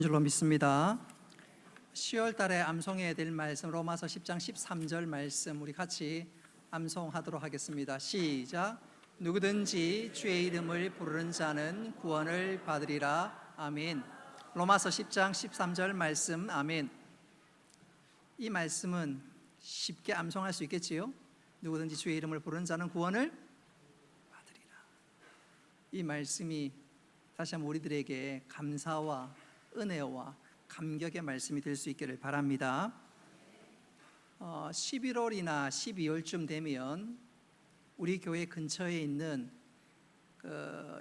줄로 믿습니다. 10월 달에 암송해야 될 말씀 로마서 10장 13절 말씀 우리 같이 암송하도록 하겠습니다. 시작. 누구든지 주의 이름을 부르는 자는 구원을 받으리라. 아멘. 로마서 10장 13절 말씀. 아멘. 이 말씀은 쉽게 암송할 수 있겠지요? 누구든지 주의 이름을 부르는 자는 구원을 받으리라. 이 말씀이 다시 한번 우리들에게 감사와 은혜와 감격의 말씀이 될 수 있기를 바랍니다. 11월이나 12월쯤 되면 우리 교회 근처에 있는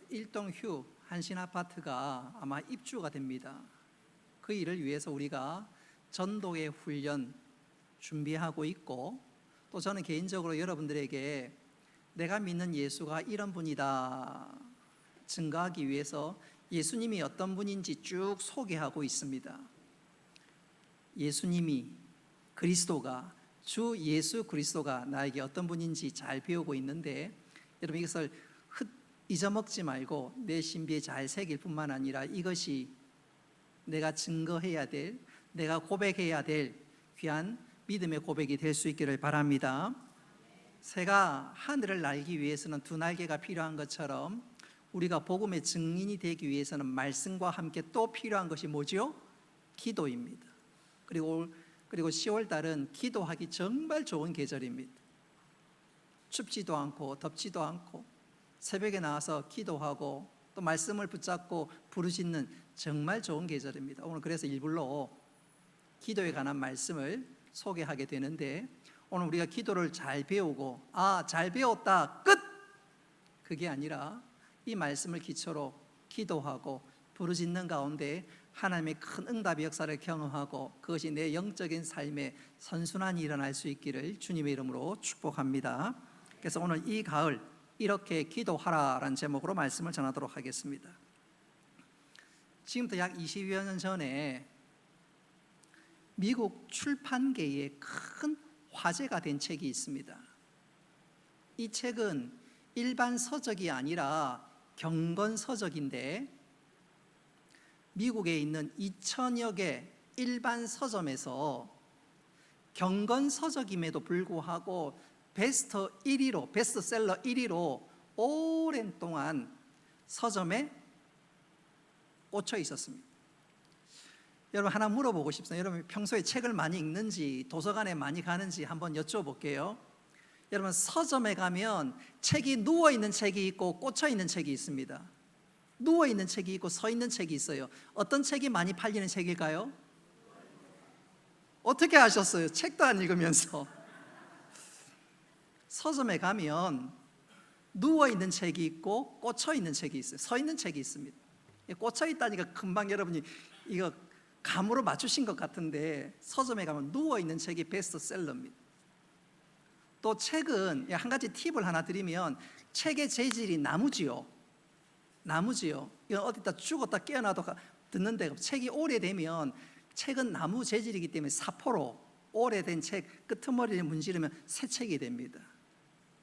일동휴 한신아파트가 아마 입주가 됩니다. 그 일을 위해서 우리가 전도의 훈련 준비하고 있고, 또 저는 개인적으로 여러분들에게 내가 믿는 예수가 이런 분이다 증거하기 위해서 예수님이 어떤 분인지 쭉 소개하고 있습니다. 예수님이, 그리스도가, 주 예수 그리스도가 나에게 어떤 분인지 잘 배우고 있는데, 여러분 이것을 잊어먹지 말고 내 신비에 잘 새길 뿐만 아니라 이것이 내가 증거해야 될, 내가 고백해야 될 귀한 믿음의 고백이 될 수 있기를 바랍니다. 새가 하늘을 날기 위해서는 두 날개가 필요한 것처럼 우리가 복음의 증인이 되기 위해서는 말씀과 함께 또 필요한 것이 뭐죠? 기도입니다. 그리고 10월 달은 기도하기 정말 좋은 계절입니다. 춥지도 않고 덥지도 않고 새벽에 나와서 기도하고 또 말씀을 붙잡고 부르짖는 정말 좋은 계절입니다. 오늘 그래서 일부러 기도에 관한 말씀을 소개하게 되는데, 오늘 우리가 기도를 잘 배우고 잘 배웠다 끝! 그게 아니라 이 말씀을 기초로 기도하고 부르짖는 가운데 하나님의 큰 응답의 역사를 경험하고 그것이 내 영적인 삶에 선순환이 일어날 수 있기를 주님의 이름으로 축복합니다. 그래서 오늘 이 가을 이렇게 기도하라라는 제목으로 말씀을 전하도록 하겠습니다. 지금부터 약 20여 년 전에 미국 출판계에 큰 화제가 된 책이 있습니다. 이 책은 일반 서적이 아니라 경건서적인데, 미국에 있는 2000여 개 일반 서점에서 경건서적임에도 불구하고 베스트셀러 1위로 오랜 동안 서점에 꽂혀 있었습니다. 여러분 하나 물어보고 싶습니다. 여러분 평소에 책을 많이 읽는지 도서관에 많이 가는지 한번 여쭤볼게요. 여러분 서점에 가면 책이 누워있는 책이 있고 꽂혀있는 책이 있습니다. 누워있는 책이 있고 서있는 책이 있어요. 어떤 책이 많이 팔리는 책일까요? 어떻게 아셨어요? 책도 안 읽으면서. 서점에 가면 누워있는 책이 있고 꽂혀있는 책이 있어요. 서있는 책이 있습니다. 꽂혀있다니까 금방 여러분이 이거 감으로 맞추신 것 같은데, 서점에 가면 누워있는 책이 베스트셀러입니다. 또 책은 한 가지 팁을 하나 드리면, 책의 재질이 나무지요. 이건 어디다 죽었다 깨어나도 듣는데, 책이 오래되면 책은 나무 재질이기 때문에 사포로 오래된 책 끄트머리를 문지르면 새 책이 됩니다.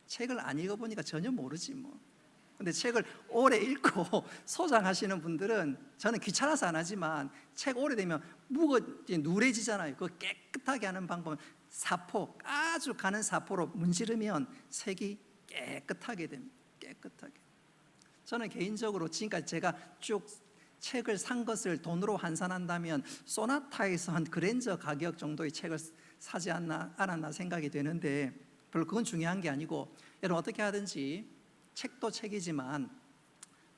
책을 안 읽어보니까 전혀 모르지 뭐. 근데 책을 오래 읽고 소장하시는 분들은, 저는 귀찮아서 안 하지만 책 오래되면 누래지잖아요. 그거 깨끗하게 하는 방법은 사포, 아주 가는 사포로 문지르면 색이 깨끗하게 됩니다. 깨끗하게. 저는 개인적으로 지금까지 제가 쭉 책을 산 것을 돈으로 환산한다면 소나타에서 한 그랜저 가격 정도의 책을 사지 않았나 생각이 되는데, 별로 그건 중요한 게 아니고, 여러분 어떻게 하든지 책도 책이지만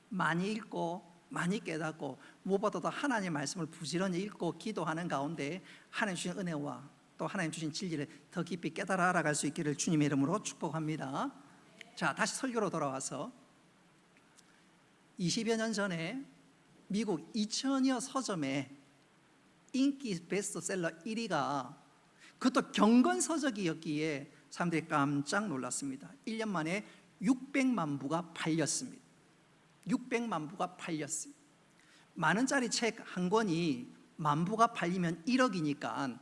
많이 읽고 많이 깨닫고 무엇보다도 하나님의 말씀을 부지런히 읽고 기도하는 가운데 하나님 주신 은혜와 또 하나님 주신 진리를 더 깊이 깨달아 알아갈 수 있기를 주님의 이름으로 축복합니다. 자, 다시 설교로 돌아와서 20여 년 전에 미국 2000여 서점에 인기 베스트셀러 1위가 그것도 경건서적이었기에 사람들이 깜짝 놀랐습니다. 1년 만에 600만 부가 팔렸습니다. 600만 부가 팔렸습니다. 만원짜리 책 한 권이 만 부가 팔리면 1억이니까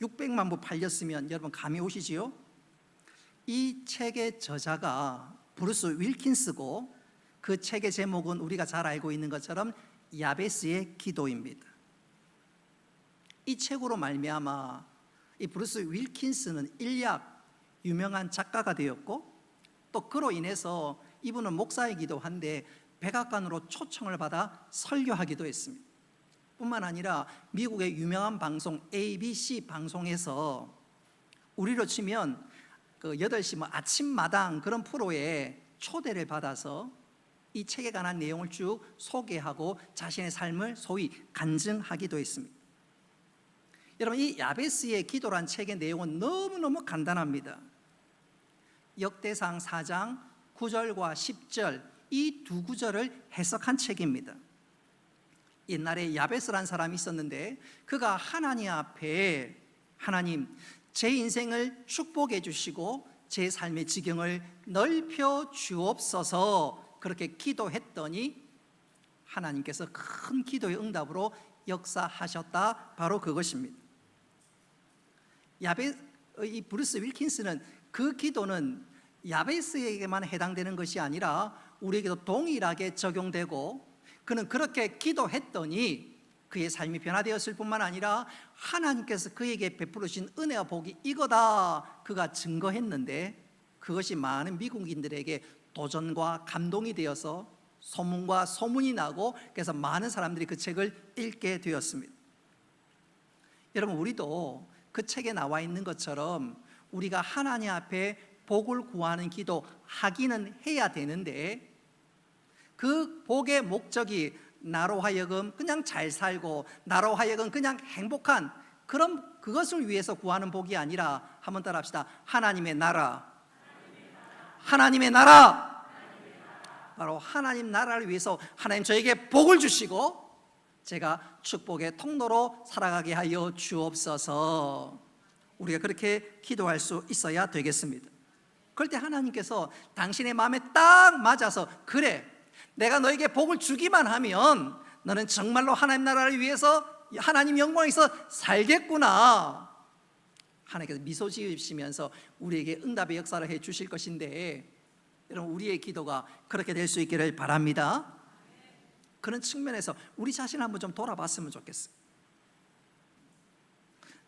600만 부 팔렸으면 여러분 감이 오시지요? 이 책의 저자가 브루스 윌킨스고, 그 책의 제목은 우리가 잘 알고 있는 것처럼 야베스의 기도입니다. 이 책으로 말미암아 이 브루스 윌킨스는 일약 유명한 작가가 되었고, 또 그로 인해서 이분은 목사이기도 한데 백악관으로 초청을 받아 설교하기도 했습니다. 뿐만 아니라 미국의 유명한 방송 ABC 방송에서 우리로 치면 그 8시 아침마당 그런 프로에 초대를 받아서 이 책에 관한 내용을 쭉 소개하고 자신의 삶을 소위 간증하기도 했습니다. 여러분, 이 야베스의 기도란 책의 내용은 너무너무 간단합니다. 역대상 4장 9절과 10절 이 두 구절을 해석한 책입니다. 옛날에 야베스라는 사람이 있었는데 그가 하나님 앞에 하나님, 제 인생을 축복해 주시고 제 삶의 지경을 넓혀 주옵소서 그렇게 기도했더니 하나님께서 큰 기도의 응답으로 역사하셨다. 바로 그것입니다. 이 브루스 윌킨스는 그 기도는 야베스에게만 해당되는 것이 아니라 우리에게도 동일하게 적용되고, 그는 그렇게 기도했더니 그의 삶이 변화되었을 뿐만 아니라 하나님께서 그에게 베풀으신 은혜와 복이 이거다 그가 증거했는데, 그것이 많은 미국인들에게 도전과 감동이 되어서 소문과 소문이 나고, 그래서 많은 사람들이 그 책을 읽게 되었습니다. 여러분, 우리도 그 책에 나와 있는 것처럼 우리가 하나님 앞에 복을 구하는 기도 하기는 해야 되는데, 그 복의 목적이 나로 하여금 그냥 잘 살고 나로 하여금 그냥 행복한 그것을 위해서 구하는 복이 아니라, 한번 따라 합시다. 하나님의 나라, 하나님의 나라. 바로 하나님 나라를 위해서 하나님 저에게 복을 주시고 제가 축복의 통로로 살아가게 하여 주옵소서. 우리가 그렇게 기도할 수 있어야 되겠습니다. 그럴 때 하나님께서 당신의 마음에 딱 맞아서, 그래, 내가 너에게 복을 주기만 하면 너는 정말로 하나님 나라를 위해서 하나님 영광에서 살겠구나. 하나님께서 미소 지으시면서 우리에게 응답의 역사를 해 주실 것인데, 여러분, 우리의 기도가 그렇게 될 수 있기를 바랍니다. 그런 측면에서 우리 자신을 한번 좀 돌아봤으면 좋겠어요.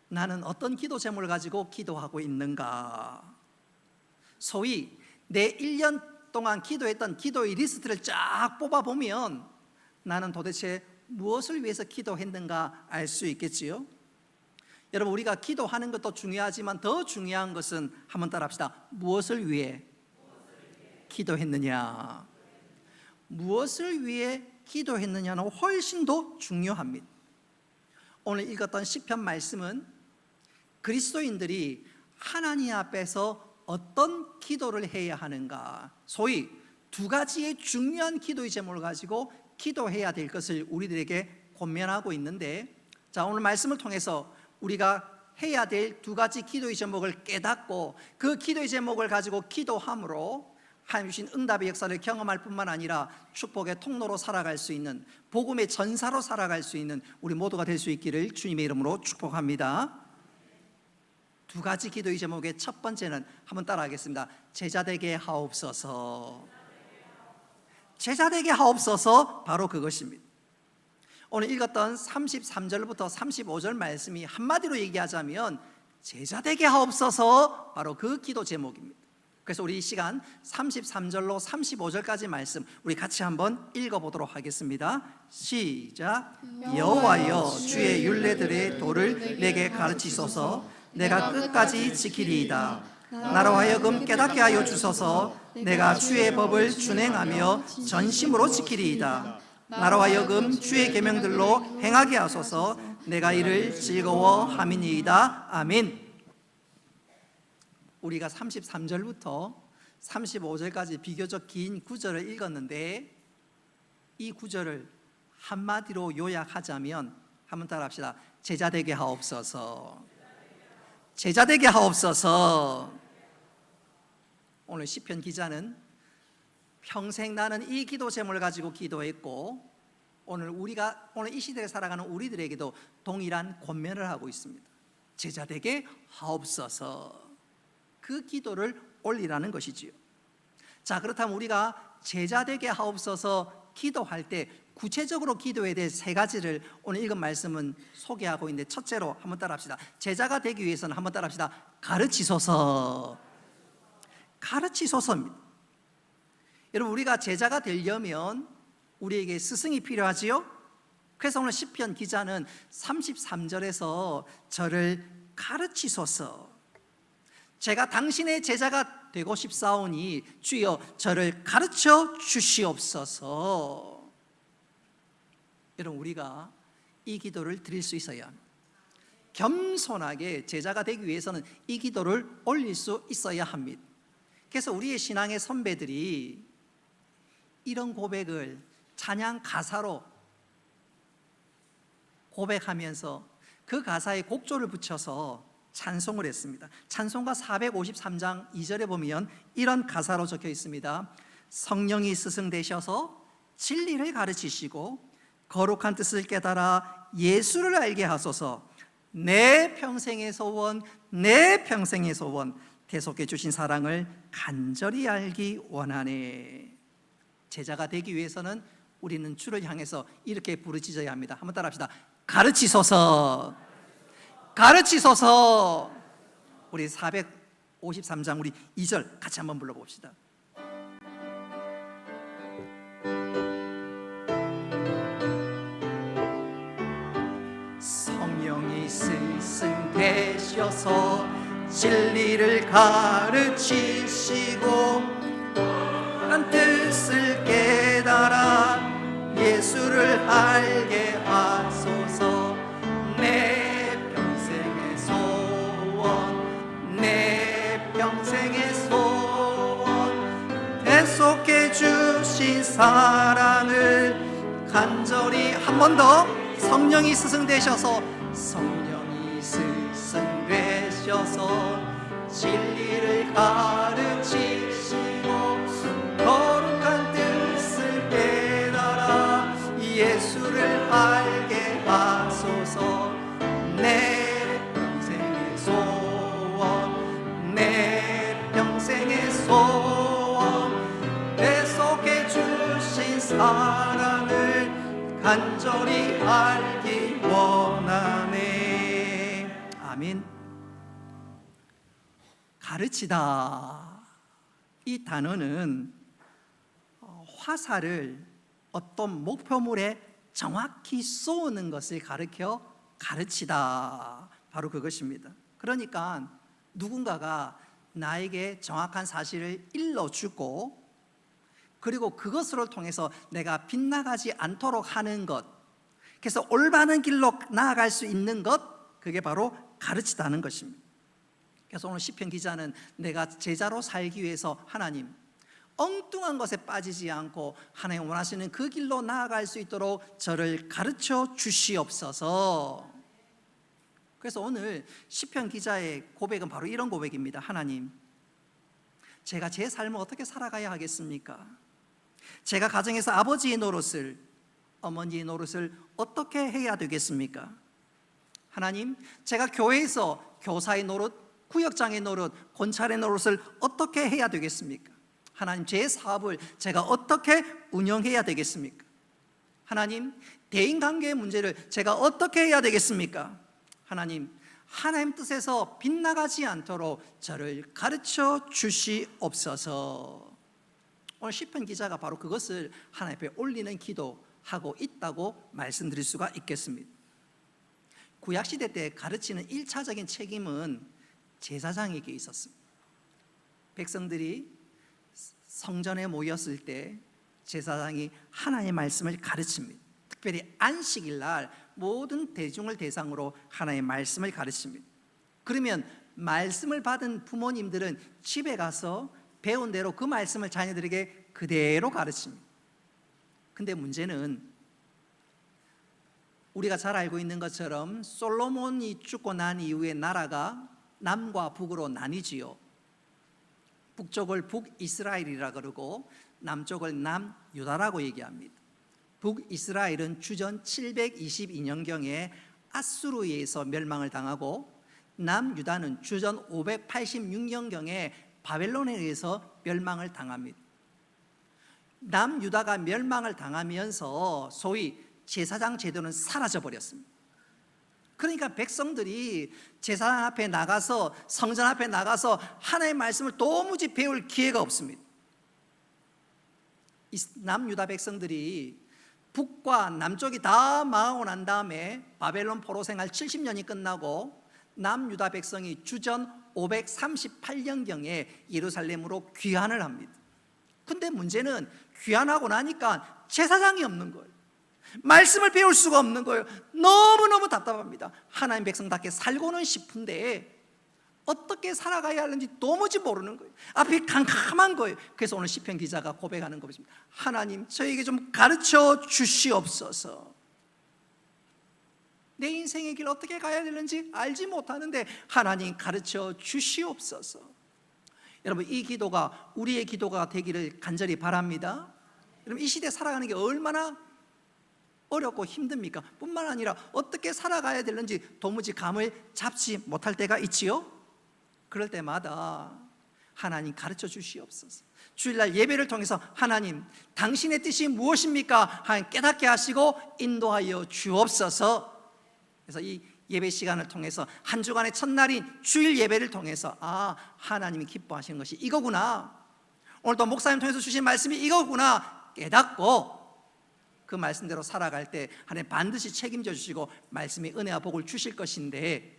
나는 어떤 기도 제목을 가지고 기도하고 있는가? 소위 내 1년 동안 기도했던 기도의 리스트를 쫙 뽑아보면 나는 도대체 무엇을 위해서 기도했는가 알 수 있겠지요. 여러분, 우리가 기도하는 것도 중요하지만 더 중요한 것은, 한번 따라 합시다. 무엇을 위해 기도했느냐. 무엇을 위해 기도했느냐는 훨씬 더 중요합니다. 오늘 읽었던 시편 말씀은 그리스도인들이 하나님 앞에서 어떤 기도를 해야 하는가, 소위 두 가지의 중요한 기도의 제목을 가지고 기도해야 될 것을 우리들에게 권면하고 있는데, 자, 오늘 말씀을 통해서 우리가 해야 될 두 가지 기도의 제목을 깨닫고 그 기도의 제목을 가지고 기도함으로 하나님 주신 응답의 역사를 경험할 뿐만 아니라 축복의 통로로 살아갈 수 있는, 복음의 전사로 살아갈 수 있는 우리 모두가 될 수 있기를 주님의 이름으로 축복합니다. 두 가지 기도의 제목의 첫 번째는, 한번 따라하겠습니다. 제자되게 하옵소서. 제자되게 하옵소서. 바로 그것입니다. 오늘 읽었던 33절부터 35절 말씀이 한마디로 얘기하자면 제자되게 하옵소서, 바로 그 기도 제목입니다. 그래서 우리 이 시간 33절로 35절까지 말씀 우리 같이 한번 읽어보도록 하겠습니다. 시작. 여호와여, 주의 율례들의 도를 내게 가르치소서. 내가 끝까지 지키리이다. 나로 하여금 깨닫게 하여 주소서. 내가 주의 법을 준행하며 전심으로 지키리이다. 나로 하여금 주의 계명들로 행하게 하소서. 내가 이를 즐거워함이니이다. 아멘. 우리가 33절부터 35절까지 비교적 긴 구절을 읽었는데, 이 구절을 한마디로 요약하자면, 한번 따라합시다. 제자되게 하옵소서. 제자되게 하옵소서. 오늘 시편 기자는 평생 나는 이 기도 제목을 가지고 기도했고, 오늘 이 시대에 살아가는 우리들에게도 동일한 권면을 하고 있습니다. 제자되게 하옵소서. 그 기도를 올리라는 것이지요. 자, 그렇다면 우리가 제자되게 하옵소서 기도할 때 구체적으로 기도해야 될 세 가지를 오늘 읽은 말씀은 소개하고 있는데, 첫째로 한번 따라합시다. 제자가 되기 위해서는 한번 따라합시다. 가르치소서. 가르치소서입니다. 여러분, 우리가 제자가 되려면 우리에게 스승이 필요하지요? 그래서 오늘 시편 기자는 33절에서 저를 가르치소서, 제가 당신의 제자가 되고 싶사오니 주여 저를 가르쳐 주시옵소서. 여러분, 우리가 이 기도를 드릴 수 있어야 합니다. 겸손하게 제자가 되기 위해서는 이 기도를 올릴 수 있어야 합니다. 그래서 우리의 신앙의 선배들이 이런 고백을 찬양 가사로 고백하면서 그 가사에 곡조를 붙여서 찬송을 했습니다. 찬송가 453장 2절에 보면 이런 가사로 적혀 있습니다. 성령이 스승 되셔서 진리를 가르치시고 거룩한 뜻을 깨달아 예수를 알게 하소서. 내 평생의 소원, 내 평생의 소원, 대속해 주신 사랑을 간절히 알기 원하네. 제자가 되기 위해서는 우리는 주를 향해서 이렇게 부르짖어야 합니다. 한번 따라합시다. 가르치소서, 가르치소서. 우리 453장 우리 2절 같이 한번 불러봅시다. 성령이 스승 되셔서 진리를 가르치시고 한 뜻을 깨달아 예수를 알게 하소서. 내 평생의 소원, 내 평생의 소원, 대속해 주신 사랑을 간절히. 한 번 더. 성령이 스승 되셔서, 성령이 스승 되셔서 진리를 가르치시고 거룩한 뜻을 깨달아 예수를 알게 하소서. 내 평생의 소원, 내 평생의 소원, 대속해 주신 사랑을 간절히 알기 원하네. 아멘. 가르치다, 이 단어는 화살을 어떤 목표물에 정확히 쏘는 것을 가르쳐 가르치다, 바로 그것입니다. 그러니까 누군가가 나에게 정확한 사실을 일러주고 그리고 그것을 통해서 내가 빗나가지 않도록 하는 것, 그래서 올바른 길로 나아갈 수 있는 것, 그게 바로 가르치다는 것입니다. 그래서 오늘 시편 기자는 내가 제자로 살기 위해서 하나님, 엉뚱한 것에 빠지지 않고 하나님 원하시는 그 길로 나아갈 수 있도록 저를 가르쳐 주시옵소서. 그래서 오늘 시편 기자의 고백은 바로 이런 고백입니다. 하나님, 제가 제 삶을 어떻게 살아가야 하겠습니까? 제가 가정에서 아버지의 노릇을, 어머니의 노릇을 어떻게 해야 되겠습니까? 하나님, 제가 교회에서 교사의 노릇, 구역장의 노릇, 권찰의 노릇을 어떻게 해야 되겠습니까? 하나님, 제 사업을 제가 어떻게 운영해야 되겠습니까? 하나님, 대인관계의 문제를 제가 어떻게 해야 되겠습니까? 하나님, 하나님 뜻에서 빗나가지 않도록 저를 가르쳐 주시옵소서. 오늘 시편 기자가 바로 그것을 하나님 앞에 올리는 기도하고 있다고 말씀드릴 수가 있겠습니다. 구약시대 때 가르치는 1차적인 책임은 제사장에게 있었습니다. 백성들이 성전에 모였을 때 제사장이 하나님의 말씀을 가르칩니다. 특별히 안식일 날 모든 대중을 대상으로 하나님의 말씀을 가르칩니다. 그러면 말씀을 받은 부모님들은 집에 가서 배운 대로 그 말씀을 자녀들에게 그대로 가르칩니다. 근데 문제는 우리가 잘 알고 있는 것처럼 솔로몬이 죽고 난 이후에 나라가 남과 북으로 나뉘지요. 북쪽을 북이스라엘이라 그러고 남쪽을 남유다라고 얘기합니다. 북이스라엘은 주전 722년경에 아수르에 의해서 멸망을 당하고 남유다는 주전 586년경에 바벨론에 의해서 멸망을 당합니다. 남유다가 멸망을 당하면서 소위 제사장 제도는 사라져 버렸습니다. 그러니까 백성들이 제사장 앞에 나가서, 성전 앞에 나가서 하나님의 말씀을 도무지 배울 기회가 없습니다. 이 남유다 백성들이 북과 남쪽이 다 망하고 난 다음에 바벨론 포로 생활 70년이 끝나고 남유다 백성이 주전 538년경에 예루살렘으로 귀환을 합니다. 근데 문제는 귀환하고 나니까 제사장이 없는 거예요. 말씀을 배울 수가 없는 거예요. 너무너무 답답합니다. 하나님 백성답게 살고는 싶은데 어떻게 살아가야 하는지 도무지 모르는 거예요. 앞이 캄캄한 거예요. 그래서 오늘 시편 기자가 고백하는 것입니다. 하나님, 저에게 좀 가르쳐 주시옵소서. 내 인생의 길 어떻게 가야 되는지 알지 못하는데 하나님 가르쳐 주시옵소서. 여러분, 이 기도가 우리의 기도가 되기를 간절히 바랍니다. 여러분, 이 시대 살아가는 게 얼마나 어렵고 힘듭니까? 뿐만 아니라 어떻게 살아가야 되는지 도무지 감을 잡지 못할 때가 있지요. 그럴 때마다 하나님 가르쳐 주시옵소서. 주일날 예배를 통해서 하나님, 당신의 뜻이 무엇입니까? 하나님 깨닫게 하시고 인도하여 주옵소서. 그래서 이 예배 시간을 통해서 한 주간의 첫날인 주일 예배를 통해서 하나님이 기뻐하시는 것이 이거구나, 오늘도 목사님 통해서 주신 말씀이 이거구나 깨닫고 그 말씀대로 살아갈 때 하나님 반드시 책임져 주시고 말씀의 은혜와 복을 주실 것인데,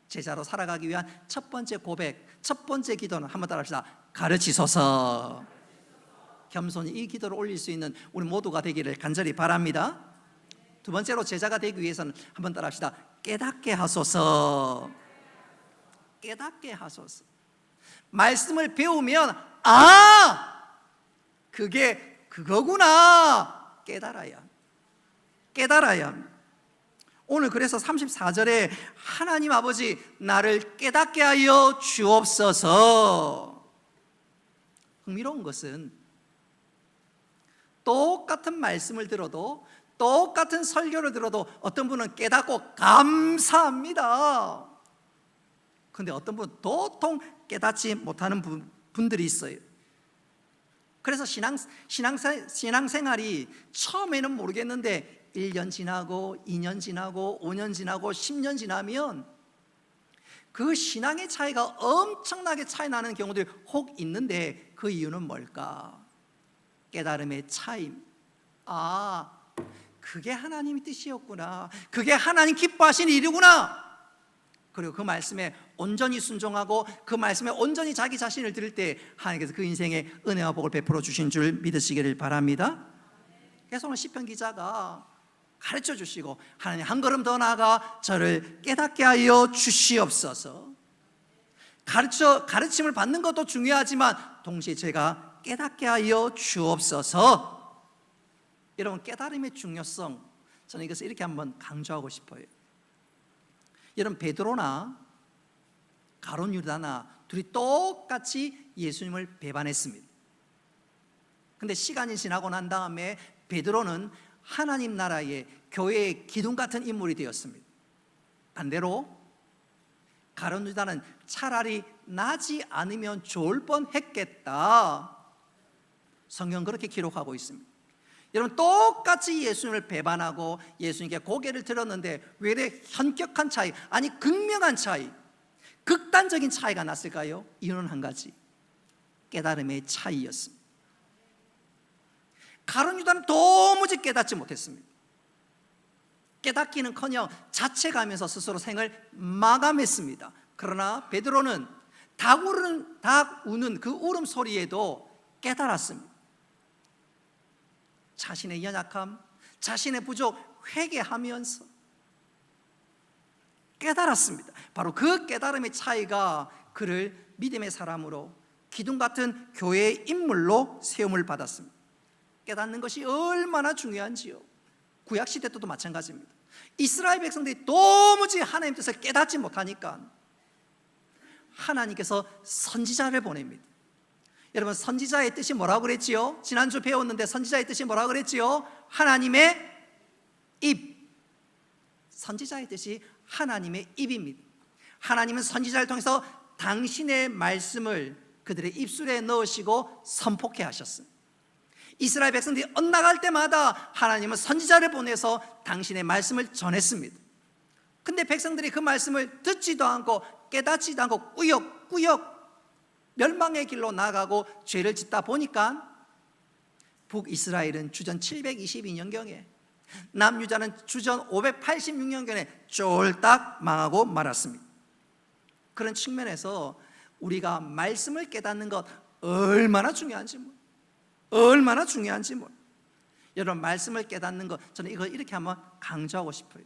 제자로 살아가기 위한 첫 번째 고백, 첫 번째 기도는 한번 따라합시다. 가르치소서. 겸손히 이 기도를 올릴 수 있는 우리 모두가 되기를 간절히 바랍니다. 두 번째로 제자가 되기 위해서는 한번 따라합시다. 깨닫게 하소서. 깨닫게 하소서. 말씀을 배우면 그게 그거구나 깨달아야 합니다. 오늘 그래서 34절에 하나님 아버지, 나를 깨닫게 하여 주옵소서. 흥미로운 것은 똑같은 말씀을 들어도, 똑같은 설교를 들어도 어떤 분은 깨닫고 감사합니다. 그런데 어떤 분은 도통 깨닫지 못하는 분들이 있어요. 그래서 신앙생활이 처음에는 모르겠는데 1년 지나고 2년 지나고 5년 지나고 10년 지나면 그 신앙의 차이가 엄청나게 차이 나는 경우들이 혹 있는데, 그 이유는 뭘까? 깨달음의 차이. 그게 하나님의 뜻이었구나, 그게 하나님 기뻐하시는 일이구나. 그리고 그 말씀에 온전히 순종하고 그 말씀에 온전히 자기 자신을 드릴 때 하나님께서 그 인생에 은혜와 복을 베풀어 주신 줄 믿으시기를 바랍니다. 그래서 오늘 시편 기자가 가르쳐 주시고, 하나님 한 걸음 더 나아가 저를 깨닫게 하여 주시옵소서. 가르침을 받는 것도 중요하지만 동시에 제가 깨닫게 하여 주옵소서. 여러분, 깨달음의 중요성, 저는 이것을 이렇게 한번 강조하고 싶어요. 여러분, 베드로나 가룟 유다나 둘이 똑같이 예수님을 배반했습니다. 근데 시간이 지나고 난 다음에 베드로는 하나님 나라의 교회의 기둥 같은 인물이 되었습니다. 반대로 가룟 유다는 차라리 나지 않으면 좋을 뻔했겠다. 성경 그렇게 기록하고 있습니다. 여러분, 똑같이 예수님을 배반하고 예수님께 고개를 들었는데 왜 이렇게 현격한 차이, 아니 극명한 차이, 극단적인 차이가 났을까요? 이유는 한 가지, 깨달음의 차이였습니다. 가룟 유다는 도무지 깨닫지 못했습니다. 깨닫기는커녕 자책하면서 스스로 생을 마감했습니다. 그러나 베드로는 닭 우는 그 울음소리에도 깨달았습니다. 자신의 연약함, 자신의 부족 회개하면서 깨달았습니다. 바로 그 깨달음의 차이가 그를 믿음의 사람으로, 기둥 같은 교회의 인물로 세움을 받았습니다. 깨닫는 것이 얼마나 중요한지요. 구약시대 때도 마찬가지입니다. 이스라엘 백성들이 도무지 하나님 뜻을 깨닫지 못하니까 하나님께서 선지자를 보냅니다. 여러분, 선지자의 뜻이 뭐라고 그랬지요? 지난주 배웠는데 선지자의 뜻이 뭐라고 그랬지요? 하나님의 입. 선지자의 뜻이 하나님의 입입니다. 하나님은 선지자를 통해서 당신의 말씀을 그들의 입술에 넣으시고 선포케 하셨습니다. 이스라엘 백성들이 엇나갈 때마다 하나님은 선지자를 보내서 당신의 말씀을 전했습니다. 근데 백성들이 그 말씀을 듣지도 않고 깨닫지도 않고 꾸역꾸역 멸망의 길로 나가고 죄를 짓다 보니까 북이스라엘은 주전 722년경에, 남유다는 주전 586년경에 쫄딱 망하고 말았습니다. 그런 측면에서 우리가 말씀을 깨닫는 것 얼마나 중요한지 여러분, 말씀을 깨닫는 것, 저는 이걸 이렇게 한번 강조하고 싶어요.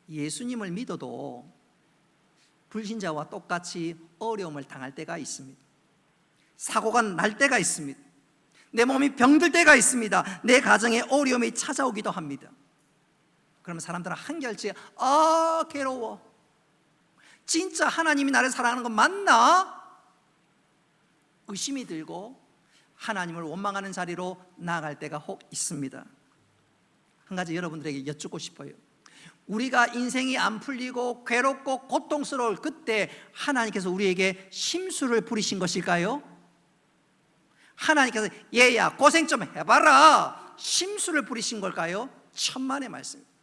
예수님을 믿어도 불신자와 똑같이 어려움을 당할 때가 있습니다. 사고가 날 때가 있습니다. 내 몸이 병들 때가 있습니다. 내 가정에 어려움이 찾아오기도 합니다. 그러면 사람들은 한결째 괴로워, 진짜 하나님이 나를 사랑하는 건 맞나? 의심이 들고 하나님을 원망하는 자리로 나아갈 때가 혹 있습니다. 한 가지 여러분들에게 여쭙고 싶어요. 우리가 인생이 안 풀리고 괴롭고 고통스러울 그때 하나님께서 우리에게 심술을 부리신 것일까요? 하나님께서 얘야 고생 좀 해봐라 심술을 부리신 걸까요? 천만의 말씀입니다.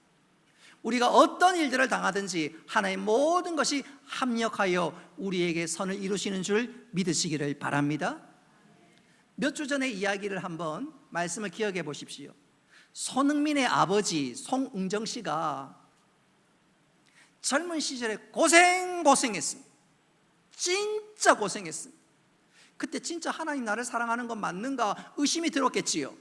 우리가 어떤 일들을 당하든지 하나님 모든 것이 합력하여 우리에게 선을 이루시는 줄 믿으시기를 바랍니다. 몇 주 전의 이야기를 한번 말씀을 기억해 보십시오. 손흥민의 아버지 송응정 씨가 젊은 시절에 고생했습니다. 진짜 고생했습니다. 그때 진짜 하나님 나를 사랑하는 건 맞는가 의심이 들었겠지요.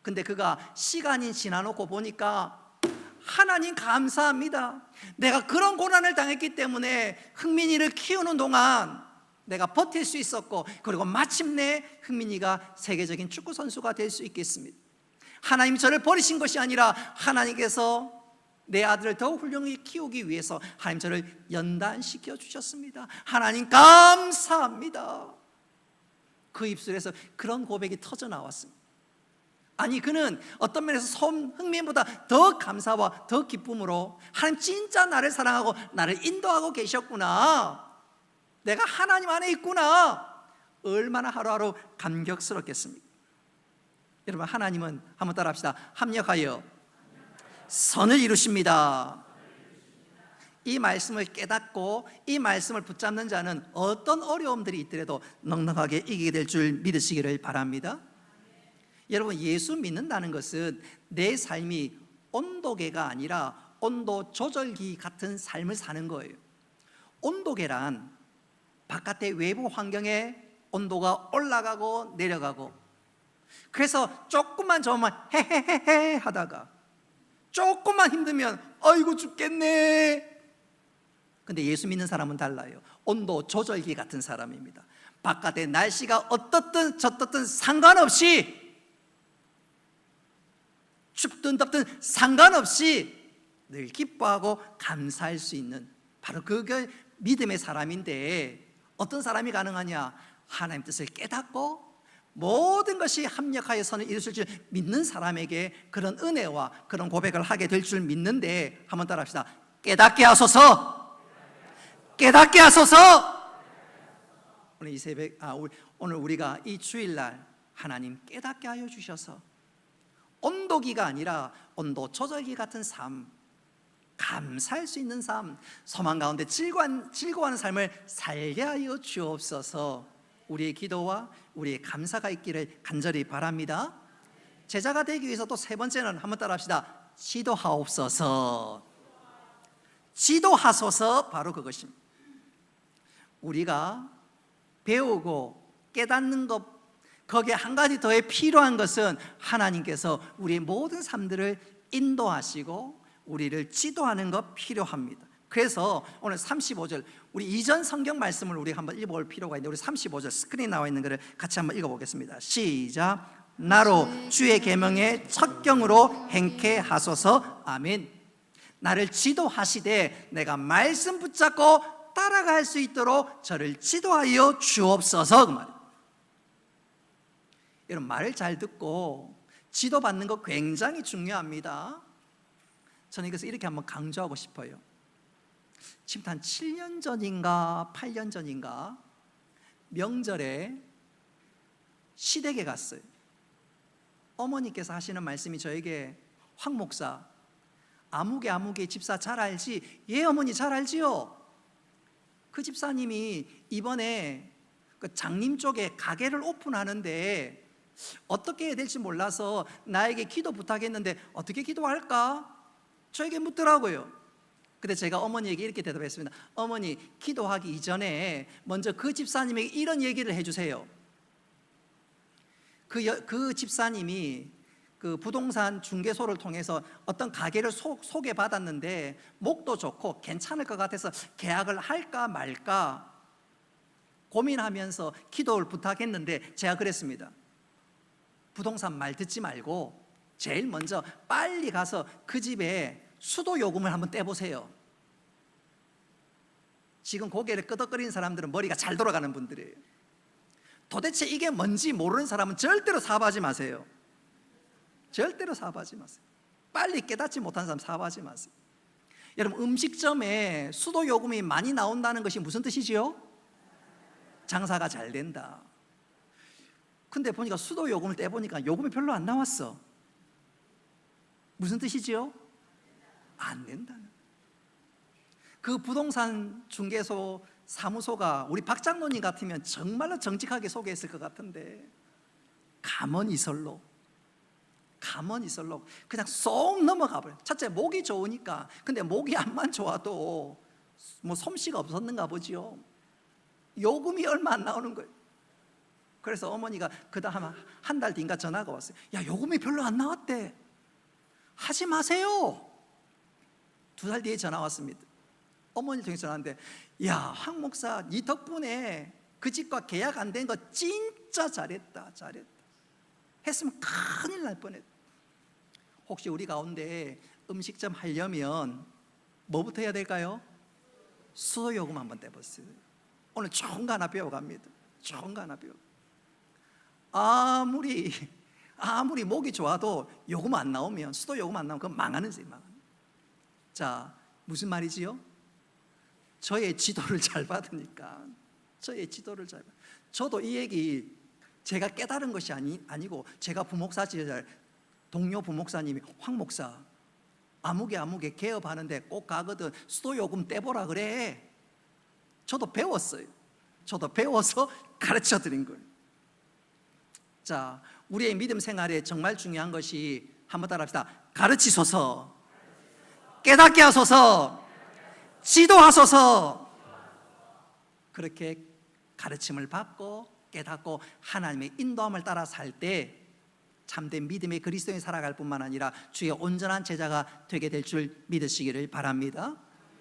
근데 그가 시간이 지나놓고 보니까 하나님 감사합니다. 내가 그런 고난을 당했기 때문에 흥민이를 키우는 동안 내가 버틸 수 있었고, 그리고 마침내 흥민이가 세계적인 축구 선수가 될 수 있겠습니다. 하나님 저를 버리신 것이 아니라 하나님께서 내 아들을 더 훌륭히 키우기 위해서 하나님 저를 연단시켜 주셨습니다. 하나님 감사합니다. 그 입술에서 그런 고백이 터져 나왔습니다. 아니, 그는 어떤 면에서 손흥민보다 더 감사와 더 기쁨으로 하나님 진짜 나를 사랑하고 나를 인도하고 계셨구나, 내가 하나님 안에 있구나, 얼마나 하루하루 감격스럽겠습니까? 여러분, 하나님은 한번 따라 합시다. 합력하여 선을 이루십니다. 이 말씀을 깨닫고 이 말씀을 붙잡는 자는 어떤 어려움들이 있더라도 넉넉하게 이기게 될 줄 믿으시기를 바랍니다. 여러분, 예수 믿는다는 것은 내 삶이 온도계가 아니라 온도 조절기 같은 삶을 사는 거예요. 온도계란 바깥의 외부 환경에 온도가 올라가고 내려가고, 그래서 조금만 좋으면 헤헤헤헤 하다가 조금만 힘들면 아이고 죽겠네. 근데 예수 믿는 사람은 달라요. 온도 조절기 같은 사람입니다. 바깥의 날씨가 어떻든 저떻든 상관없이, 춥든 덥든 상관없이 늘 기뻐하고 감사할 수 있는, 바로 그게 믿음의 사람인데, 어떤 사람이 가능하냐? 하나님 뜻을 깨닫고 모든 것이 합력하여 선을 이루실 줄 믿는 사람에게 그런 은혜와 그런 고백을 하게 될 줄 믿는데, 한번 따라 합시다. 깨닫게 하소서. 깨닫게 하소서. 오늘 이 새벽, 오늘 우리가 이 주일날 하나님 깨닫게 하여 주셔서 온도기가 아니라 온도 조절기 같은 삶, 감사할 수 있는 삶, 소망 가운데 즐거워하는 삶을 살게 하여 주옵소서. 우리의 기도와 우리의 감사가 있기를 간절히 바랍니다. 제자가 되기 위해서 또 세 번째는 한번 따라 합시다. 지도하옵소서. 지도하소서, 바로 그것입니다. 우리가 배우고 깨닫는 것, 거기에 한 가지 더해 필요한 것은 하나님께서 우리의 모든 삶들을 인도하시고 우리를 지도하는 것 필요합니다. 그래서 오늘 35절, 우리 이전 성경 말씀을 우리 한번 읽어볼 필요가 있는데, 우리 35절 스크린에 나와 있는 것을 같이 한번 읽어보겠습니다. 시작. 나로 주의 계명의 첫 경으로 행케 하소서. 아멘. 나를 지도하시되 내가 말씀 붙잡고 따라갈 수 있도록 저를 지도하여 주옵소서, 그 말이에요. 여러분, 말을 잘 듣고 지도받는 거 굉장히 중요합니다. 저는 이것을 이렇게 한번 강조하고 싶어요. 지금 한 7년 전인가 8년 전인가 명절에 시댁에 갔어요. 어머니께서 하시는 말씀이 저에게, 황 목사, 아무개 집사 잘 알지? 예 어머니 잘 알지요. 그 집사님이 이번에 그 장님 쪽에 가게를 오픈하는데 어떻게 해야 될지 몰라서 나에게 기도 부탁했는데 어떻게 기도할까? 저에게 묻더라고요. 근데 제가 어머니에게 이렇게 대답했습니다. 어머니, 기도하기 이전에 먼저 그 집사님에게 이런 얘기를 해주세요. 그 집사님이 그 부동산 중개소를 통해서 어떤 가게를 소개받았는데 목도 좋고 괜찮을 것 같아서 계약을 할까 말까 고민하면서 기도를 부탁했는데 제가 그랬습니다. 부동산 말 듣지 말고 제일 먼저 빨리 가서 그 집에 수도 요금을 한번 떼보세요. 지금 고개를 끄덕거리는 사람들은 머리가 잘 돌아가는 분들이에요. 도대체 이게 뭔지 모르는 사람은 절대로 사업하지 마세요. 절대로 사업하지 마세요. 빨리 깨닫지 못한 사람 사업하지 마세요. 여러분, 음식점에 수도 요금이 많이 나온다는 것이 무슨 뜻이지요? 장사가 잘 된다. 근데 보니까 수도 요금을 떼보니까 요금이 별로 안 나왔어. 무슨 뜻이지요? 안 된다는. 그 부동산 중개소 사무소가 우리 박 장로님 같으면 정말로 정직하게 소개했을 것 같은데 가머니설로 그냥 쏙 넘어가 버려요. 첫째, 목이 좋으니까. 근데 목이 안만 좋아도 뭐 솜씨가 없었는가 보지요. 요금이 얼마 안 나오는 거예요. 그래서 어머니가 그 다음 한 달 뒤인가 전화가 왔어요. 야, 요금이 별로 안 나왔대. 하지 마세요. 2달 뒤에 전화 왔습니다. 어머니 통해서 전화하는데, 야, 황 목사, 네 덕분에 그 집과 계약 안 된 거 진짜 잘했다. 했으면 큰일 날 뻔했다. 혹시 우리 가운데 음식점 하려면 뭐부터 해야 될까요? 수도요금 한번 떼보세요. 오늘 좋은 거 하나 배워갑니다. 좋은 거 하나 배워. 아무리 목이 좋아도 요금 안 나오면, 수도요금 안 나오면 그건 망하는 거예요. 자, 무슨 말이지요? 저의 지도를 잘 받으니까. 저도 이 얘기 제가 깨달은 것이 아니고 제가 부목사 시절 동료 부목사님이, 황 목사, 아무개 개업하는데 꼭 가거든 수도요금 떼보라 그래. 저도 배웠어요. 저도 배워서 가르쳐 드린 거예요. 자, 우리의 믿음 생활에 정말 중요한 것이, 한번 따라합시다. 가르치소서, 깨닫게 하소서, 지도하소서. 그렇게 가르침을 받고 깨닫고 하나님의 인도함을 따라 살 때 참된 믿음의 그리스도인이 살아갈 뿐만 아니라 주의 온전한 제자가 되게 될 줄 믿으시기를 바랍니다.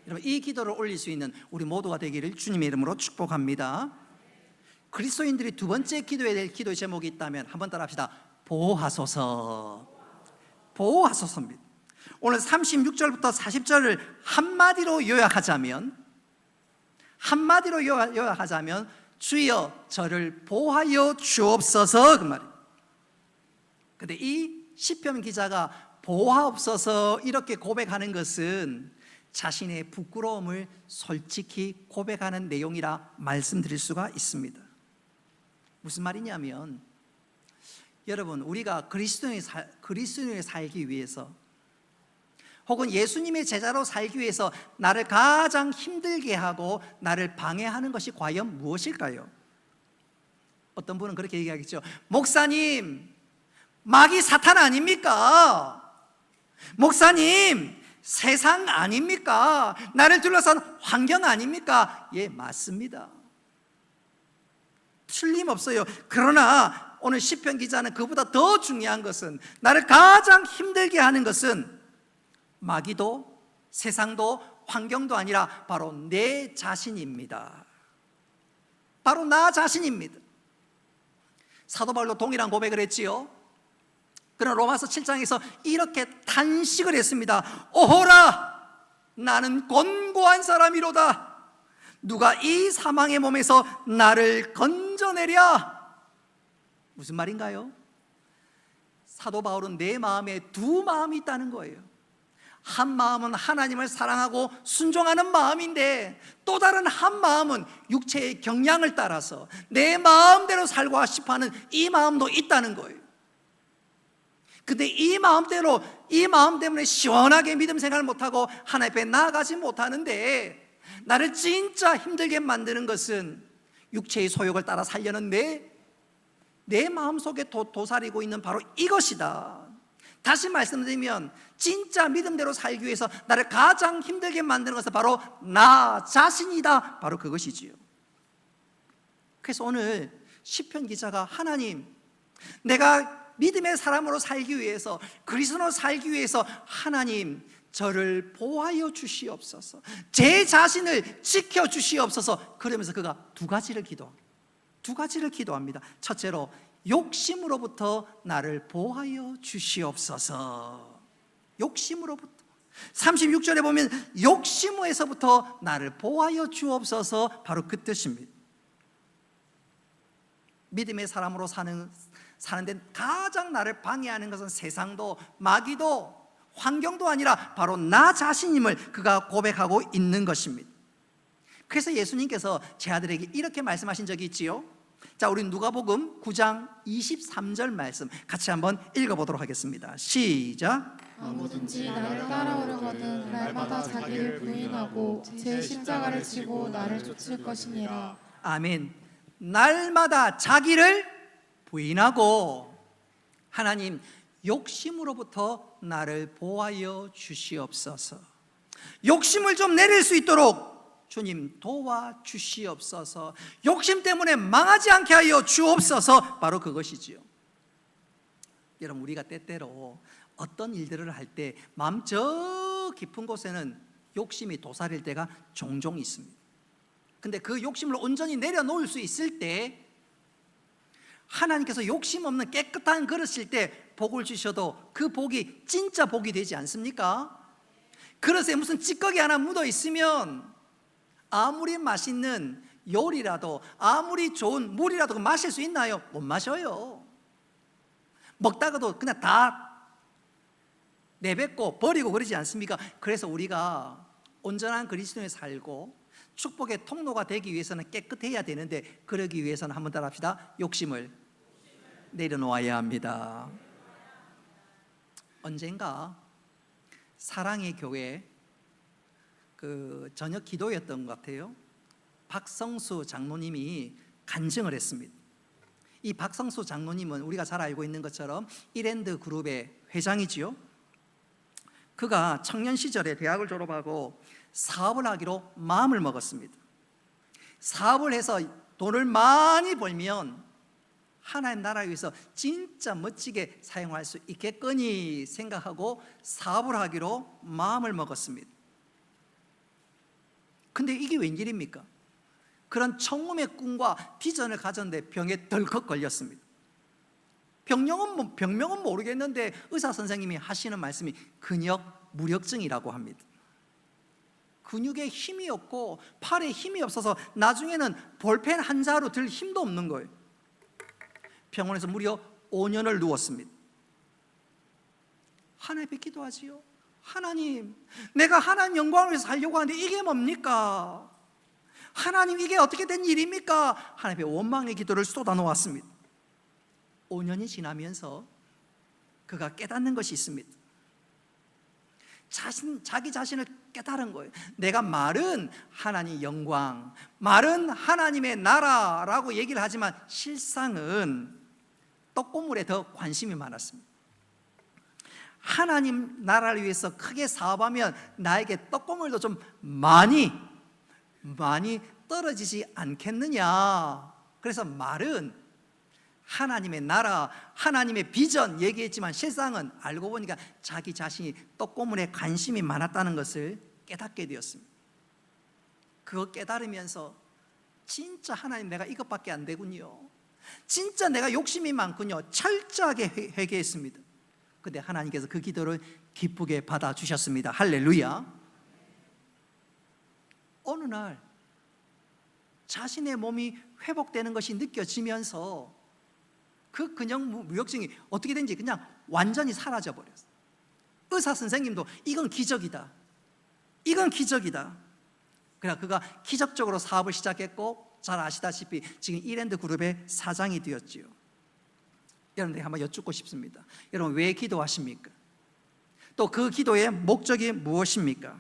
여러분, 이 기도를 올릴 수 있는 우리 모두가 되기를 주님의 이름으로 축복합니다. 그리스도인들이 두 번째 기도해야 될 기도의 제목이 있다면 한번 따라합시다. 보호하소서. 보호하소서입니다. 오늘 36절부터 40절을 한마디로 요약하자면 주여 저를 보호하여 주옵소서, 그 말이에요. 근데 이 시편 기자가 보호하옵소서 이렇게 고백하는 것은 자신의 부끄러움을 솔직히 고백하는 내용이라 말씀드릴 수가 있습니다. 무슨 말이냐면, 여러분, 우리가 그리스도인을 살기 위해서, 혹은 예수님의 제자로 살기 위해서 나를 가장 힘들게 하고 나를 방해하는 것이 과연 무엇일까요? 어떤 분은 그렇게 얘기하겠죠. 목사님, 마귀 사탄 아닙니까? 목사님, 세상 아닙니까? 나를 둘러싼 환경 아닙니까? 예, 맞습니다. 틀림없어요. 그러나 오늘 시편 기자는 그보다 더 중요한 것은, 나를 가장 힘들게 하는 것은 마귀도 세상도 환경도 아니라 바로 내 자신입니다. 바로 나 자신입니다. 사도 바울도 동일한 고백을 했지요. 그는 로마서 7장에서 이렇게 탄식을 했습니다. 오호라, 나는 곤고한 사람이로다. 누가 이 사망의 몸에서 나를 건져내랴. 무슨 말인가요? 사도 바울은 내 마음에 두 마음이 있다는 거예요. 한 마음은 하나님을 사랑하고 순종하는 마음인데, 또 다른 한 마음은 육체의 경향을 따라서 내 마음대로 살고 싶어하는 이 마음도 있다는 거예요. 근데 이 마음 때문에 시원하게 믿음 생활을 못하고 하나님 앞에 나아가지 못하는데, 나를 진짜 힘들게 만드는 것은 육체의 소욕을 따라 살려는 내 마음속에 도사리고 있는 바로 이것이다. 다시 말씀드리면, 진짜 믿음대로 살기 위해서 나를 가장 힘들게 만드는 것은 바로 나 자신이다. 바로 그것이지요. 그래서 오늘 시편 기자가, 하나님, 내가 믿음의 사람으로 살기 위해서, 그리스도로 살기 위해서 하나님 저를 보호하여 주시옵소서, 제 자신을 지켜 주시옵소서. 그러면서 그가 두 가지를 기도합니다. 첫째로, 욕심으로부터 나를 보호하여 주시옵소서. 욕심으로부터. 36절에 보면 욕심에서부터 나를 보호하여 주옵소서. 바로 그 뜻입니다. 믿음의 사람으로 사는데 가장 나를 방해하는 것은 세상도 마귀도 환경도 아니라 바로 나 자신임을 그가 고백하고 있는 것입니다. 그래서 예수님께서 제 아들에게 이렇게 말씀하신 적이 있지요. 자, 우리 누가복음 9장 23절 말씀 같이 한번 읽어보도록 하겠습니다. 시작. 아무든지 나를 따라오려거든 날마다 자기를 부인하고 제 십자가를 지고 나를 쫓을 것이니라. 아멘. 날마다 자기를 부인하고, 하나님, 욕심으로부터 나를 보호하여 주시옵소서. 욕심을 좀 내릴 수 있도록 주님 도와주시옵소서. 욕심 때문에 망하지 않게 하여 주옵소서. 바로 그것이지요. 여러분, 우리가 때때로 어떤 일들을 할 때 마음 저 깊은 곳에는 욕심이 도사릴 때가 종종 있습니다. 근데 그 욕심을 온전히 내려놓을 수 있을 때, 하나님께서 욕심 없는 깨끗한 그릇일 때 복을 주셔도 그 복이 진짜 복이 되지 않습니까? 그릇에 무슨 찌꺼기 하나 묻어 있으면 아무리 맛있는 요리라도, 아무리 좋은 물이라도 마실 수 있나요? 못 마셔요. 먹다가도 그냥 다 내뱉고 버리고 그러지 않습니까? 그래서 우리가 온전한 그리스도인에 살고 축복의 통로가 되기 위해서는 깨끗해야 되는데, 그러기 위해서는 한번 따라 합시다. 욕심을 내려놓아야 합니다. 언젠가 사랑의 교회 저녁 기도였던 것 같아요. 박성수 장로님이 간증을 했습니다. 이 박성수 장로님은 우리가 잘 알고 있는 것처럼 이랜드 그룹의 회장이지요. 그가 청년 시절에 대학을 졸업하고 사업을 하기로 마음을 먹었습니다. 사업을 해서 돈을 많이 벌면 하나님 나라를 위해서 진짜 멋지게 사용할 수 있겠거니 생각하고 사업을 하기로 마음을 먹었습니다. 근데 이게 웬일입니까? 그런 청음의 꿈과 비전을 가졌는데 병에 덜컥 걸렸습니다. 병명은 모르겠는데 의사 선생님이 하시는 말씀이 근역 무력증이라고 합니다. 근육에 힘이 없고 팔에 힘이 없어서 나중에는 볼펜 한 자루 들 힘도 없는 거예요. 병원에서 무려 5년을 누웠습니다. 하나님 앞에 기도하지요. 하나님, 내가 하나님 영광을 위해서 살려고 하는데 이게 뭡니까? 하나님, 이게 어떻게 된 일입니까? 하나님 앞에 원망의 기도를 쏟아놓았습니다. 5년이 지나면서 그가 깨닫는 것이 있습니다. 자기 자신을 깨달은 거예요. 내가 말은 하나님 영광, 말은 하나님의 나라라고 얘기를 하지만 실상은 떡고물에 더 관심이 많았습니다. 하나님 나라를 위해서 크게 사업하면 나에게 떡고물도 좀 많이 떨어지지 않겠느냐. 그래서 말은 하나님의 나라, 하나님의 비전 얘기했지만 실상은 알고 보니까 자기 자신이 떡고물에 관심이 많았다는 것을 깨닫게 되었습니다. 그거 깨달으면서 진짜 하나님, 내가 이것밖에 안 되군요. 진짜 내가 욕심이 많군요. 철저하게 회개했습니다. 근데 하나님께서 그 기도를 기쁘게 받아주셨습니다. 할렐루야. 어느 날 자신의 몸이 회복되는 것이 느껴지면서 그 근육 무력증이 어떻게 된지 그냥 완전히 사라져 버렸어요. 의사 선생님도 이건 기적이다. 이건 기적이다. 그래 그가 기적적으로 사업을 시작했고 잘 아시다시피 지금 이랜드 그룹의 사장이 되었지요. 여러분들 한번 여쭙고 싶습니다. 여러분 왜 기도하십니까? 또 그 기도의 목적이 무엇입니까?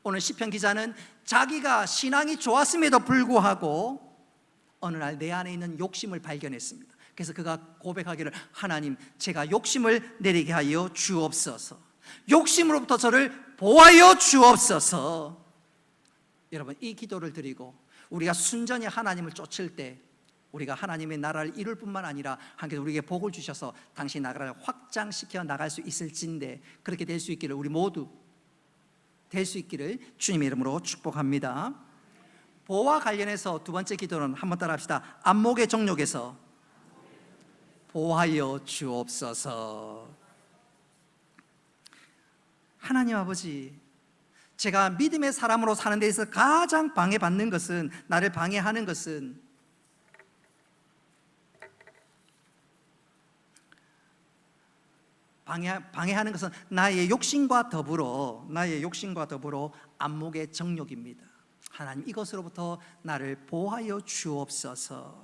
오늘 시편 기자는 자기가 신앙이 좋았음에도 불구하고 어느 날 내 안에 있는 욕심을 발견했습니다. 그래서 그가 고백하기를 하나님 제가 욕심을 내리게 하여 주옵소서. 욕심으로부터 저를 보호하여 주옵소서. 여러분 이 기도를 드리고 우리가 순전히 하나님을 쫓을 때 우리가 하나님의 나라를 이룰 뿐만 아니라 하나님께서 우리에게 복을 주셔서 당신 나라를 확장시켜 나갈 수 있을진데 그렇게 될 수 있기를 우리 모두 될 수 있기를 주님의 이름으로 축복합니다. 보호와 관련해서 두 번째 기도는 한번 따라 합시다. 안목의 정욕에서 보호하여 주옵소서. 하나님 아버지, 제가 믿음의 사람으로 사는 데 있어서 가장 방해받는 것은, 나를 방해하는 것은 방해하는 것은 나의 욕심과 더불어 안목의 정욕입니다. 하나님 이것으로부터 나를 보호하여 주옵소서.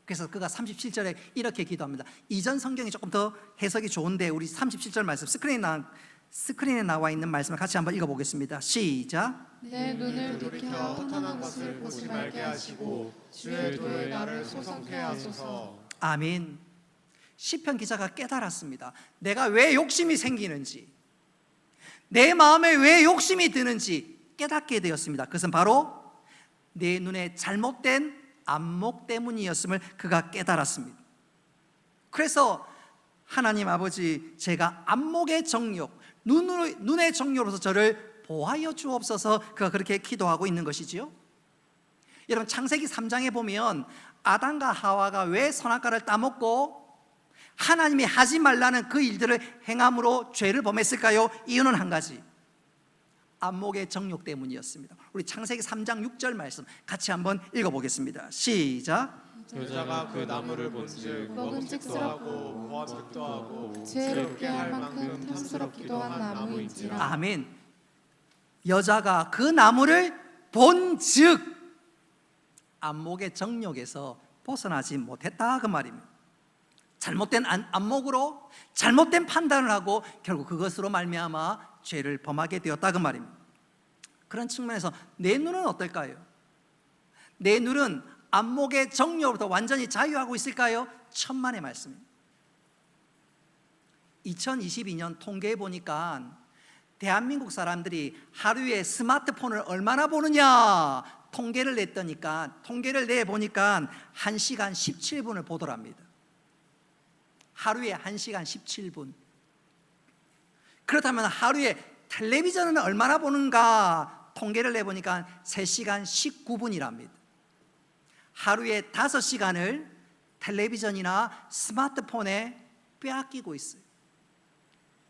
그래서 그가 37절에 이렇게 기도합니다. 이전 성경이 조금 더 해석이 좋은데 우리 37절 말씀 스크린에 나와 있는 말씀을 같이 한번 읽어보겠습니다. 시작. 내 눈을 돌이켜 허탄한 것을 보지 말게 하시고 주의 도에 나를 소성케 하소서. 아멘. 시편 기자가 깨달았습니다. 내가 왜 욕심이 생기는지, 내 마음에 왜 욕심이 드는지 깨닫게 되었습니다. 그것은 바로 내 눈에 잘못된 안목 때문이었음을 그가 깨달았습니다. 그래서 하나님 아버지, 제가 안목의 정욕, 눈의 정욕으로서 저를 보호하여 주옵소서. 그가 그렇게 기도하고 있는 것이지요. 여러분 창세기 3장에 보면 아담과 하와가 왜 선악과를 따먹고 하나님이 하지 말라는 그 일들을 행함으로 죄를 범했을까요? 이유는 한 가지, 안목의 정욕 때문이었습니다. 우리 창세기 3장 6절 말씀 같이 한번 읽어보겠습니다. 시작. 여자가 그 나무를 본즉 먹음직스럽고 무화과도 하고 지혜롭게 할 만큼 탐스럽기도 한 나무인지라. 아멘. 여자가 그 나무를 본즉 안목의 정욕에서 벗어나지 못했다 그 말입니다. 잘못된 안목으로 잘못된 판단을 하고 결국 그것으로 말미암아 죄를 범하게 되었다 그 말입니다. 그런 측면에서 내 눈은 어떨까요? 내 눈은 안목의 정욕으로부터 완전히 자유하고 있을까요? 천만의 말씀입니다. 2022년 통계에 보니까 대한민국 사람들이 하루에 스마트폰을 얼마나 보느냐 통계를 내보니까 1시간 17분을 보더랍니다. 하루에 1시간 17분. 그렇다면 하루에 텔레비전은 얼마나 보는가 통계를 내보니까 3시간 19분이랍니다. 하루에 5시간을 텔레비전이나 스마트폰에 빼앗기고 있어요.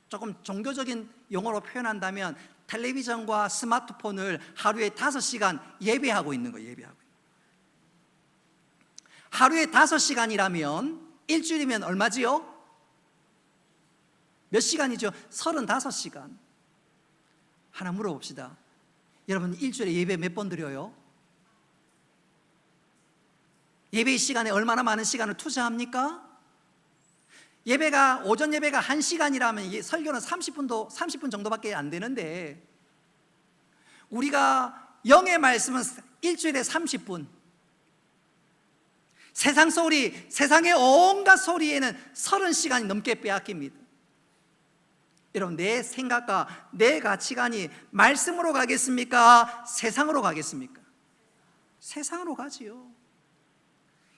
조금 종교적인 용어로 표현한다면 텔레비전과 스마트폰을 하루에 5시간 예배하고 있는 거예요. 하루에 5시간이라면 일주일이면 얼마지요? 몇 시간이죠? 35시간. 하나 물어봅시다. 여러분 일주일에 예배 몇 번 드려요? 예배 시간에 얼마나 많은 시간을 투자합니까? 오전 예배가 1시간이라면 설교는 30분 정도밖에 안 되는데 우리가 영의 말씀은 일주일에 30분, 세상의 온갖 소리에는 30시간이 넘게 빼앗깁니다. 여러분 내 생각과 내 가치관이 말씀으로 가겠습니까? 세상으로 가겠습니까? 세상으로 가지요.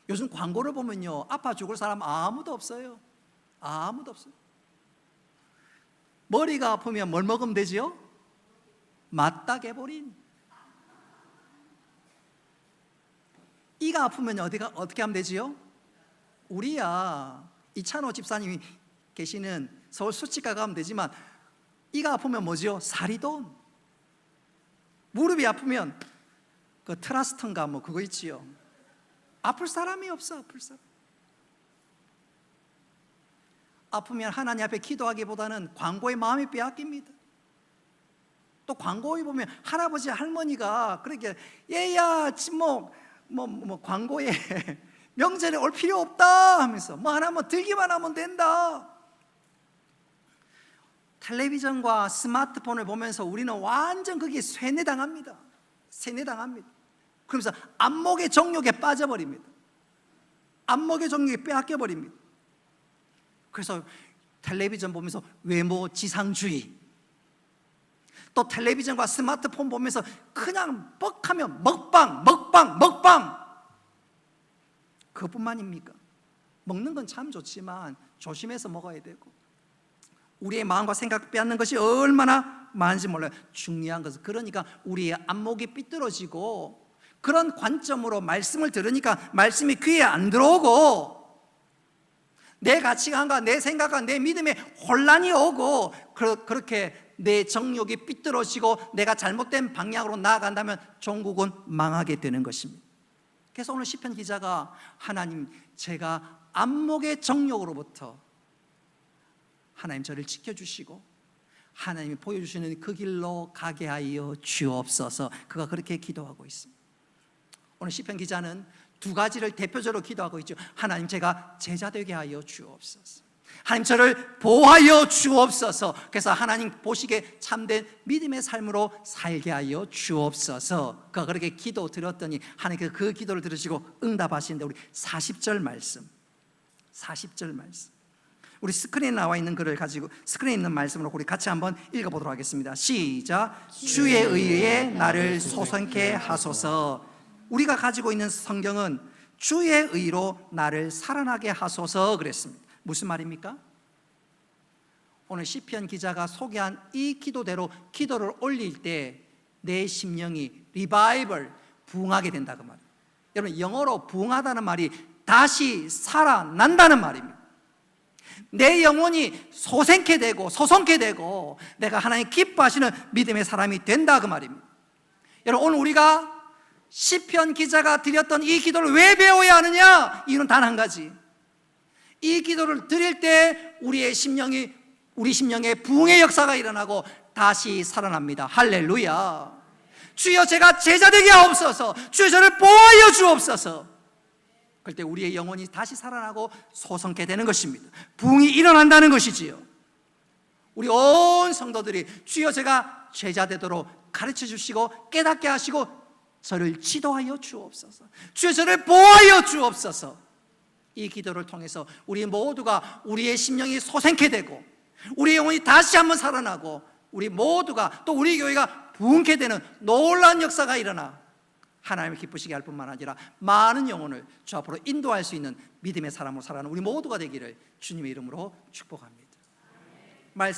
요즘 광고를 보면요 아파 죽을 사람 아무도 없어요. 머리가 아프면 뭘 먹으면 되지요? 맞닥해버린. 이가 아프면 어떻게 하면 되지요? 우리야 이찬호 집사님이 계시는 서울 수치과 가면 되지만 이가 아프면 뭐지요? 사리돈. 무릎이 아프면 그 트라스턴가 뭐 그거 있지요. 아플 사람이 없어. 아프면 하나님 앞에 기도하기보다는 광고에 마음이 빼앗깁니다. 또 광고에 보면 할아버지 할머니가 그렇게 얘야 뭐 광고에 명절에 올 필요 없다 하면서 뭐 하나만 들기만 하면 된다. 텔레비전과 스마트폰을 보면서 우리는 완전 거기에 세뇌당합니다. 세뇌당합니다. 그러면서 안목의 정욕에 빠져버립니다. 안목의 정욕에 빼앗겨버립니다. 그래서 텔레비전 보면서 외모 지상주의, 또 텔레비전과 스마트폰 보면서 그냥 뻑하면 먹방 그것뿐만입니까? 먹는 건 참 좋지만 조심해서 먹어야 되고, 우리의 마음과 생각 빼앗는 것이 얼마나 많은지 몰라요. 중요한 것은, 그러니까 우리의 안목이 삐뚤어지고 그런 관점으로 말씀을 들으니까 말씀이 귀에 안 들어오고, 내 가치관과 내 생각과 내 믿음에 혼란이 오고, 그렇게 내 정욕이 삐뚤어지고 내가 잘못된 방향으로 나아간다면 종국은 망하게 되는 것입니다. 그래서 오늘 시편 기자가 하나님, 제가 안목의 정욕으로부터 하나님 저를 지켜주시고 하나님이 보여주시는 그 길로 가게 하여 주옵소서, 그가 그렇게 기도하고 있습니다. 오늘 시편 기자는 두 가지를 대표적으로 기도하고 있죠. 하나님, 제가 제자 되게 하여 주옵소서. 하나님, 저를 보호하여 주옵소서. 그래서 하나님 보시기에 참된 믿음의 삶으로 살게 하여 주옵소서. 그가 그렇게 기도 드렸더니 하나님께서 그 기도를 들으시고 응답하시는데, 우리 40절 말씀, 40절 말씀, 우리 스크린에 나와 있는 글을 가지고 스크린에 있는 말씀으로 우리 같이 한번 읽어보도록 하겠습니다. 시작. 주의 의에 나를 소생케 하소서. 우리가 가지고 있는 성경은 주의 의로 나를 살아나게 하소서 그랬습니다. 무슨 말입니까? 오늘 시편 기자가 소개한 이 기도대로 기도를 올릴 때 내 심령이 리바이벌, 부흥하게 된다 그 말이에요. 여러분, 영어로 부흥하다는 말이 다시 살아난다는 말입니다. 내 영혼이 소생케 되고 소성케 되고 내가 하나님 기뻐하시는 믿음의 사람이 된다 그 말입니다. 여러분, 오늘 우리가 시편 기자가 드렸던 이 기도를 왜 배워야 하느냐? 이유는 단 한 가지. 이 기도를 드릴 때 우리 심령에 부흥의 역사가 일어나고 다시 살아납니다. 할렐루야. 주여, 제가 제자 되게 하옵소서. 주여, 저를 보호하여 주옵소서. 그때 우리의 영혼이 다시 살아나고 소성케 되는 것입니다. 부흥이 일어난다는 것이지요. 우리 온 성도들이 주여, 제가 제자 되도록 가르쳐 주시고 깨닫게 하시고 저를 지도하여 주옵소서. 주여, 저를 보호하여 주옵소서. 이 기도를 통해서 우리 모두가 우리의 심령이 소생케 되고 우리의 영혼이 다시 한번 살아나고 우리 모두가, 또 우리 교회가 부흥케 되는 놀라운 역사가 일어나 하나님을 기쁘시게 할 뿐만 아니라 많은 영혼을 주 앞으로 인도할 수 있는 믿음의 사람으로 살아가는 우리 모두가 되기를 주님의 이름으로 축복합니다. 말씀을